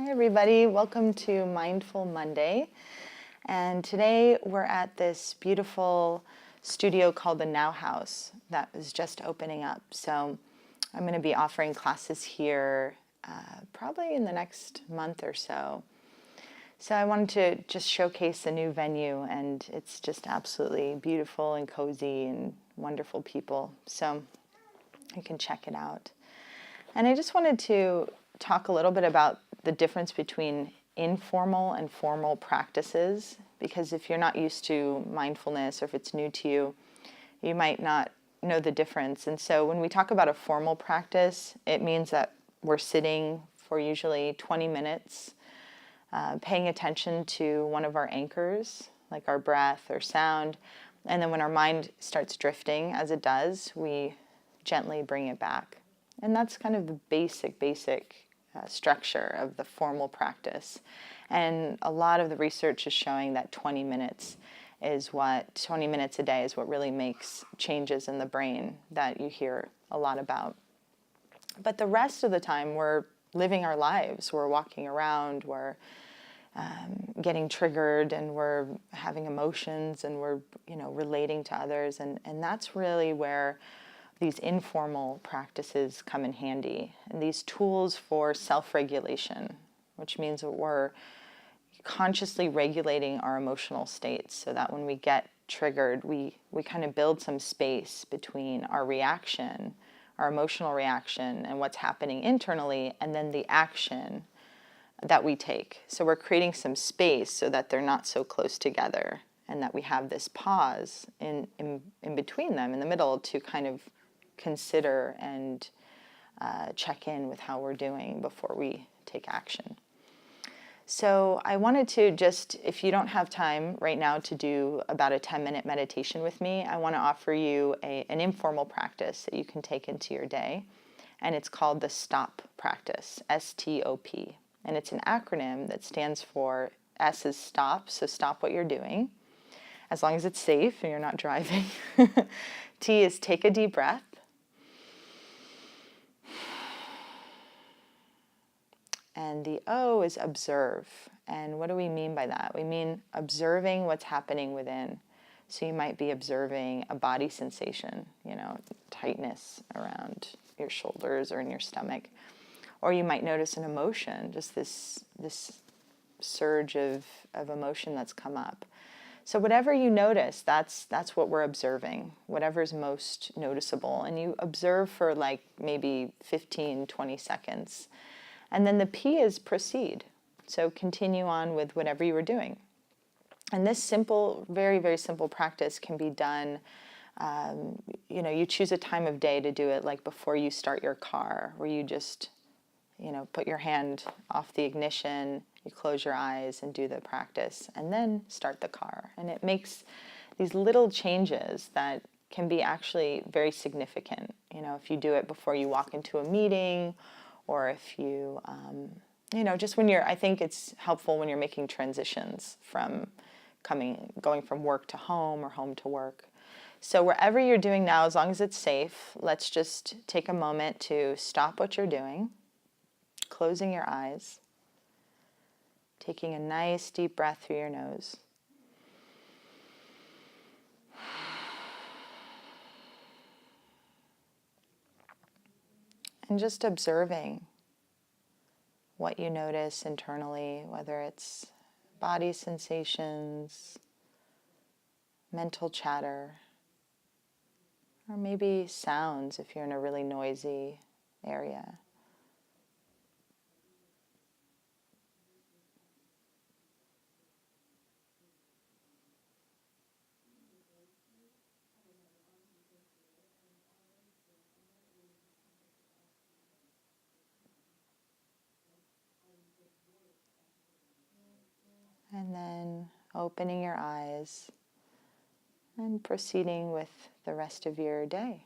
Hi everybody, welcome to Mindful Monday. And today we're at this beautiful studio called the Now House that is just opening up. So I'm going to be offering classes here probably in the next month or so. So I wanted to just showcase a new venue, and it's just absolutely beautiful and cozy and wonderful people. So you can check it out. And I just wanted to talk a little bit about the difference between informal and formal practices, because if you're not used to mindfulness or if it's new to you, you might not know the difference. And so when we talk about a formal practice, it means that we're sitting for usually 20 minutes, paying attention to one of our anchors, like our breath or sound. And then when our mind starts drifting, as it does, we gently bring it back. And that's kind of the basic structure of the formal practice. And a lot of the research is showing that 20 minutes a day is what really makes changes in the brain that you hear a lot about. But the rest of the time, we're living our lives. We're walking around, we're getting triggered, and we're having emotions, and we're relating to others. And that's really where these informal practices come in handy, and these tools for self-regulation, which means that we're consciously regulating our emotional states so that when we get triggered, we kind of build some space between our reaction, our emotional reaction, and what's happening internally, and then the action that we take. So we're creating some space so that they're not so close together, and that we have this pause in between them, in the middle, to kind of consider and check in with how we're doing before we take action. So I wanted to just, if you don't have time right now to do about a 10-minute meditation with me, I want to offer you an informal practice that you can take into your day. And it's called the STOP practice, S-T-O-P. And it's an acronym that stands for, S is stop, so stop what you're doing, as long as it's safe and you're not driving. T is take a deep breath. And the O is observe. And what do we mean by that? We mean observing what's happening within. So you might be observing a body sensation, tightness around your shoulders or in your stomach. Or you might notice an emotion, just this surge of emotion that's come up. So whatever you notice, that's what we're observing, whatever's most noticeable. And you observe for like maybe 15, 20 seconds. And then the P is proceed. So continue on with whatever you were doing. And this simple, very, very simple practice can be done, you choose a time of day to do it, like before you start your car, where you just, put your hand off the ignition, you close your eyes and do the practice, and then start the car. And it makes these little changes that can be actually very significant. If you do it before you walk into a meeting, or if you, just when I think it's helpful when you're making transitions from going from work to home or home to work. So wherever you're doing now, as long as it's safe, let's just take a moment to stop what you're doing, closing your eyes, taking a nice deep breath through your nose. And just observing what you notice internally, whether it's body sensations, mental chatter, or maybe sounds if you're in a really noisy area. And then opening your eyes and proceeding with the rest of your day.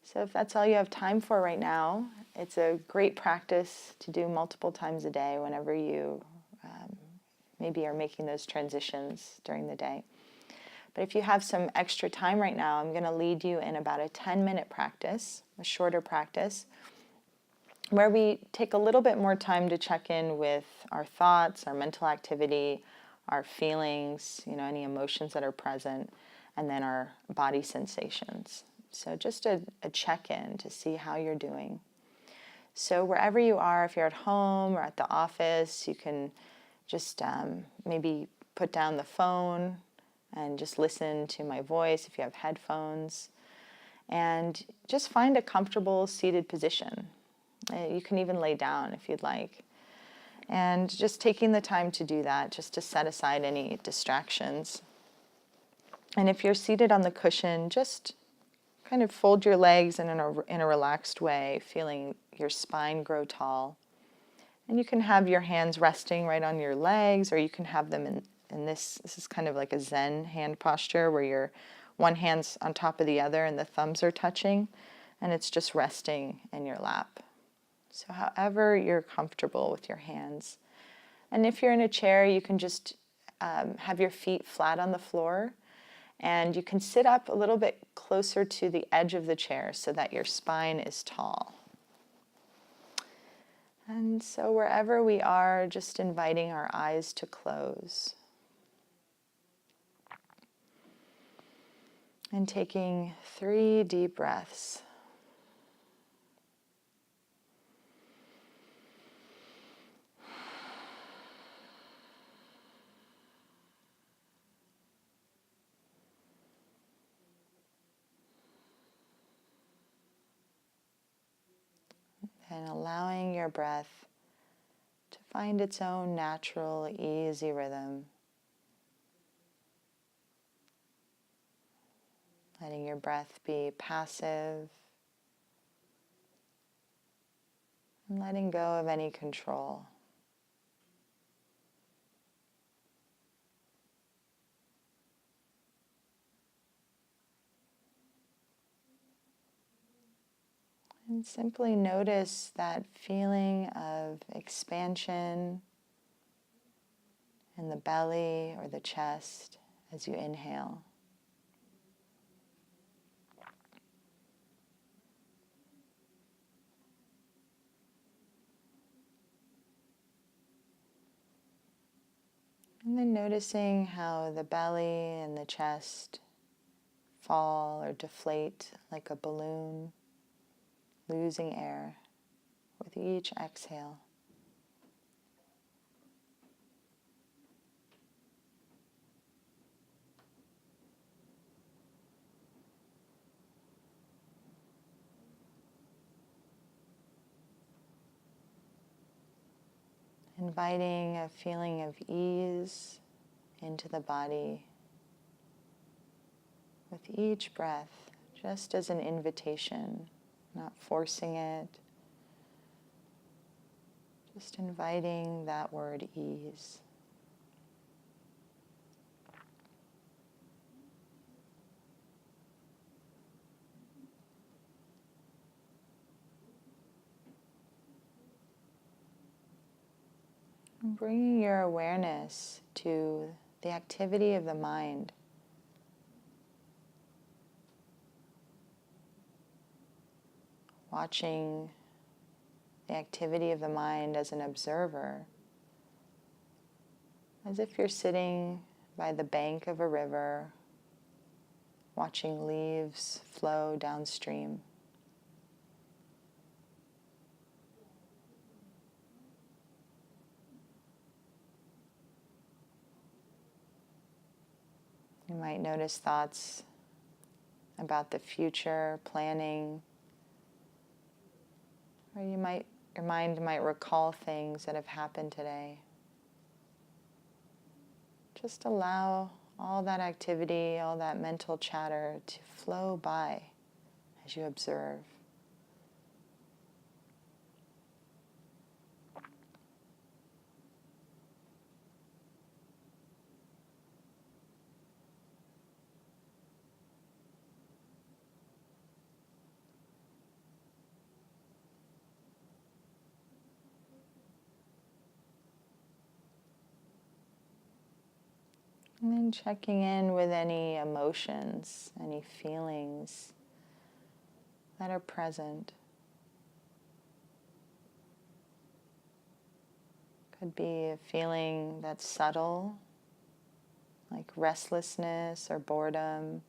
So if that's all you have time for right now, it's a great practice to do multiple times a day whenever you maybe are making those transitions during the day. But if you have some extra time right now, I'm going to lead you in about a 10-minute practice, a shorter practice, where we take a little bit more time to check in with our thoughts, our mental activity, our feelings, any emotions that are present, and then our body sensations. So just a check-in to see how you're doing. So wherever you are, if you're at home or at the office, you can just maybe put down the phone and just listen to my voice if you have headphones. And just find a comfortable seated position. You can even lay down if you'd like. And just taking the time to do that, just to set aside any distractions. And if you're seated on the cushion, just kind of fold your legs in a relaxed way, feeling your spine grow tall. And you can have your hands resting right on your legs, or you can have them in this is kind of like a Zen hand posture where your one hand's on top of the other and the thumbs are touching, and it's just resting in your lap. So however you're comfortable with your hands. And if you're in a chair, you can just have your feet flat on the floor, and you can sit up a little bit closer to the edge of the chair so that your spine is tall. And so wherever we are, just inviting our eyes to close. And taking 3 deep breaths. And allowing your breath to find its own natural, easy rhythm. Letting your breath be passive. And letting go of any control. And simply notice that feeling of expansion in the belly or the chest as you inhale. And then noticing how the belly and the chest fall or deflate like a balloon, losing air with each exhale. Inviting a feeling of ease into the body with each breath, just as an invitation, not forcing it, just inviting that word ease. And bringing your awareness to the activity of the mind. Watching the activity of the mind as an observer, as if you're sitting by the bank of a river, watching leaves flow downstream. You might notice thoughts about the future, planning, or your mind might recall things that have happened today. Just allow all that activity, all that mental chatter to flow by as you observe. And then checking in with any emotions, any feelings that are present. Could be a feeling that's subtle, like restlessness or boredom.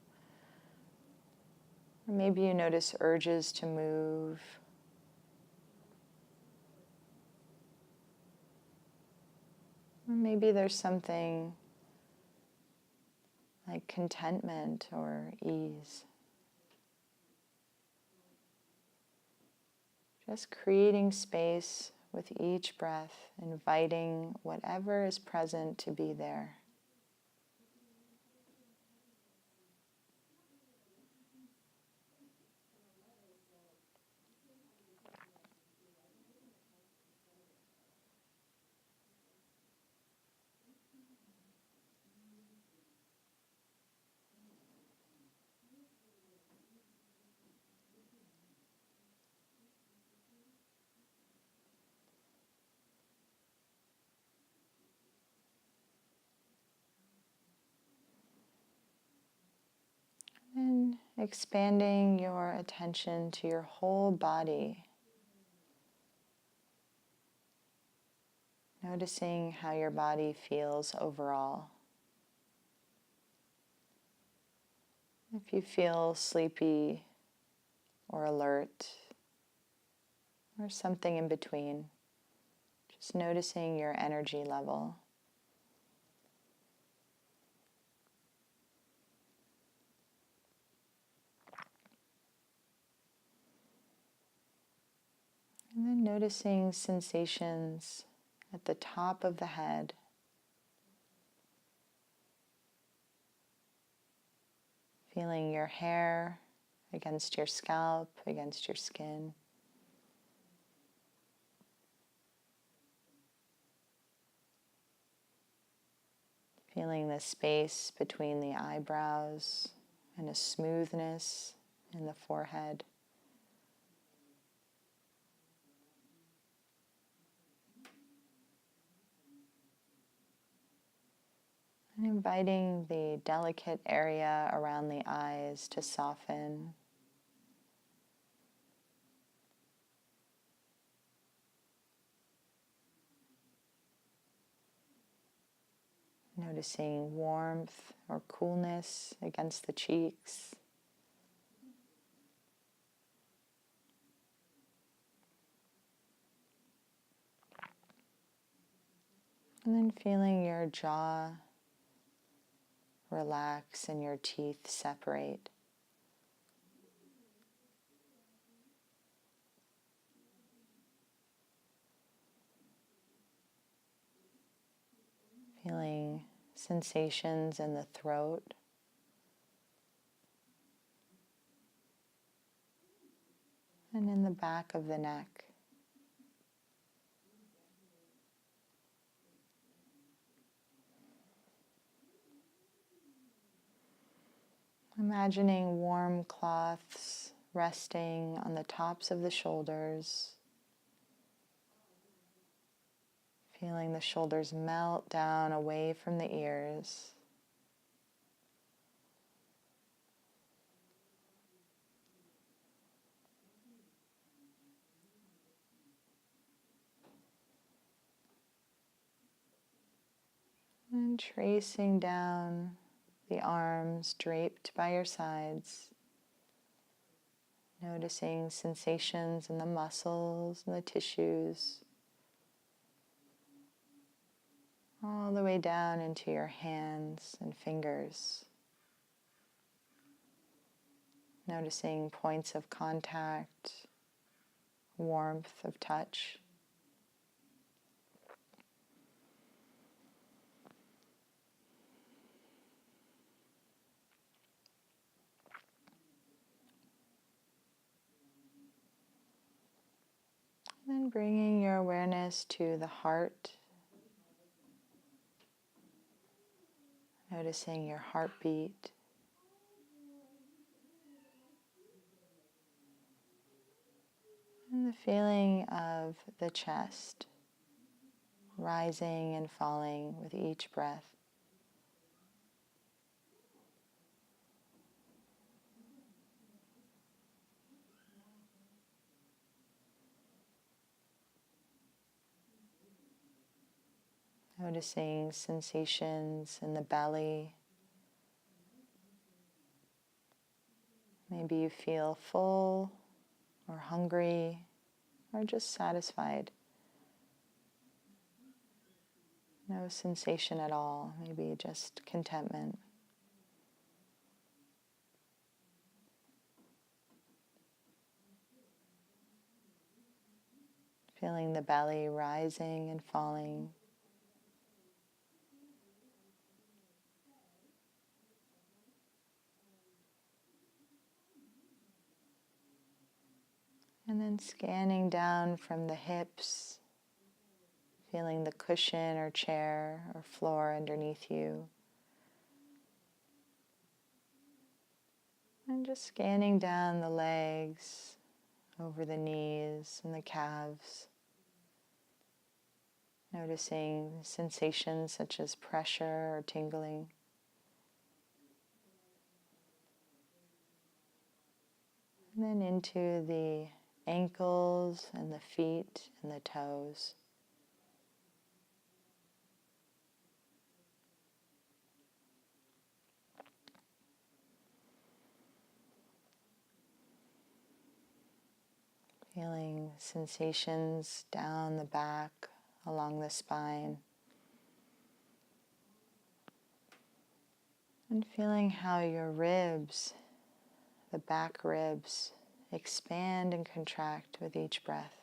Or maybe you notice urges to move. Or maybe there's something like contentment or ease. Just creating space with each breath, inviting whatever is present to be there. And expanding your attention to your whole body. Noticing how your body feels overall. If you feel sleepy or alert or something in between, just noticing your energy level. And then noticing sensations at the top of the head. Feeling your hair against your scalp, against your skin. Feeling the space between the eyebrows and a smoothness in the forehead. And inviting the delicate area around the eyes to soften. Noticing warmth or coolness against the cheeks. And then feeling your jaw relax and your teeth separate. Feeling sensations in the throat. And in the back of the neck. Imagining warm cloths resting on the tops of the shoulders. Feeling the shoulders melt down away from the ears. And tracing down the arms draped by your sides. Noticing sensations in the muscles and the tissues. All the way down into your hands and fingers. Noticing points of contact, warmth of touch. Then bringing your awareness to the heart. Noticing your heartbeat. And the feeling of the chest rising and falling with each breath. Noticing sensations in the belly. Maybe you feel full or hungry or just satisfied. No sensation at all, maybe just contentment. Feeling the belly rising and falling. And then scanning down from the hips, feeling the cushion or chair or floor underneath you. And just scanning down the legs, over the knees and the calves. Noticing sensations such as pressure or tingling. And then into the ankles and the feet and the toes. Feeling sensations down the back, along the spine. And feeling how your ribs, the back ribs, expand and contract with each breath.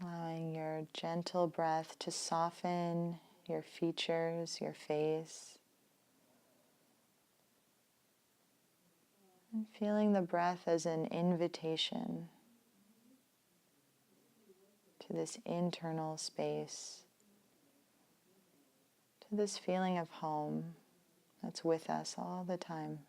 Allowing your gentle breath to soften your features, your face. And feeling the breath as an invitation to this internal space, to this feeling of home that's with us all the time.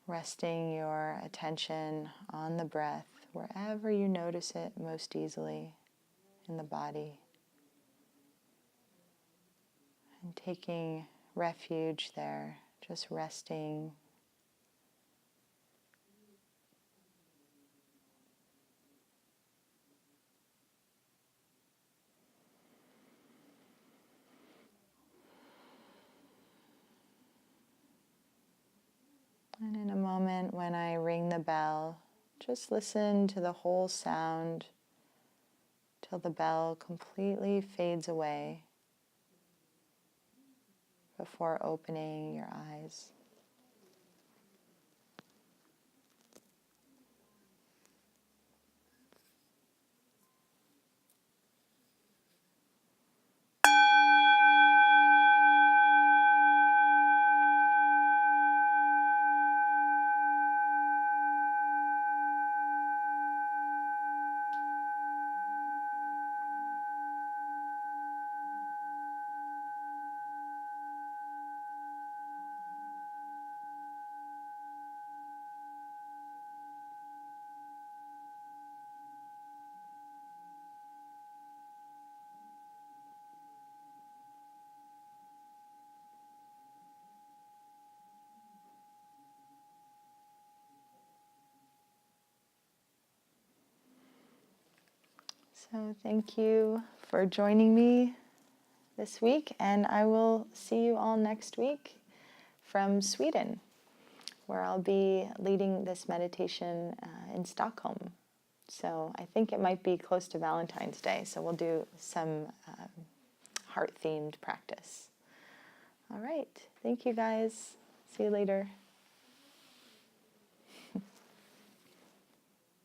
Resting your attention on the breath wherever you notice it most easily in the body. And taking refuge there, just resting. And in a moment when I ring the bell, just listen to the whole sound till the bell completely fades away before opening your eyes. So thank you for joining me this week, and I will see you all next week from Sweden, where I'll be leading this meditation in Stockholm. So I think it might be close to Valentine's Day, so we'll do some heart-themed practice. All right, thank you guys. See you later.